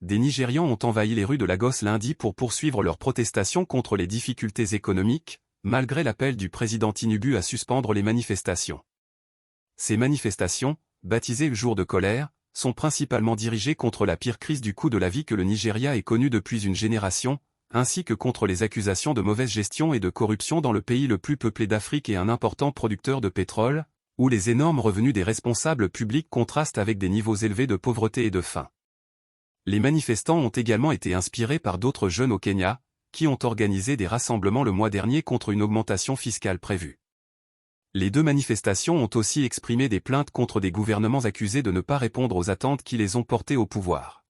des Nigérians ont envahi les rues de Lagos lundi pour poursuivre leurs protestations contre les difficultés économiques, malgré l'appel du président Tinubu à suspendre les manifestations. Ces manifestations, baptisées Jour de colère, sont principalement dirigées contre la pire crise du coût de la vie que le Nigeria ait connue depuis une génération, ainsi que contre les accusations de mauvaise gestion et de corruption dans le pays le plus peuplé d'Afrique et un important producteur de pétrole, où les énormes revenus des responsables publics contrastent avec des niveaux élevés de pauvreté et de faim. Les manifestants ont également été inspirés par d'autres jeunes au Kenya, qui ont organisé des rassemblements le mois dernier contre une augmentation fiscale prévue. Les deux manifestations ont aussi exprimé des plaintes contre des gouvernements accusés de ne pas répondre aux attentes qui les ont portés au pouvoir.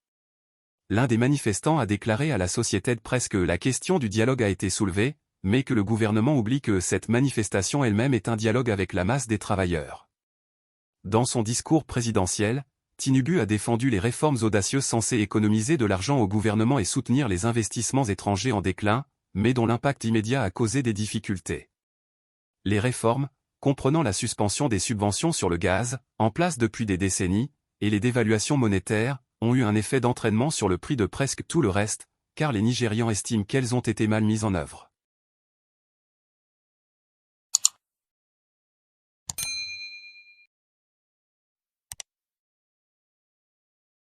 L'un des manifestants a déclaré à la Associated Press que la question du dialogue a été soulevée, mais que le gouvernement oublie que cette manifestation elle-même est un dialogue avec la masse des travailleurs. Dans son discours présidentiel, Tinubu a défendu les réformes audacieuses censées économiser de l'argent au gouvernement et soutenir les investissements étrangers en déclin, mais dont l'impact immédiat a causé des difficultés. Les réformes, comprenant la suspension des subventions sur le gaz, en place depuis des décennies, et les dévaluations monétaires, ont eu un effet d'entraînement sur le prix de presque tout le reste, car les Nigérians estiment qu'elles ont été mal mises en œuvre.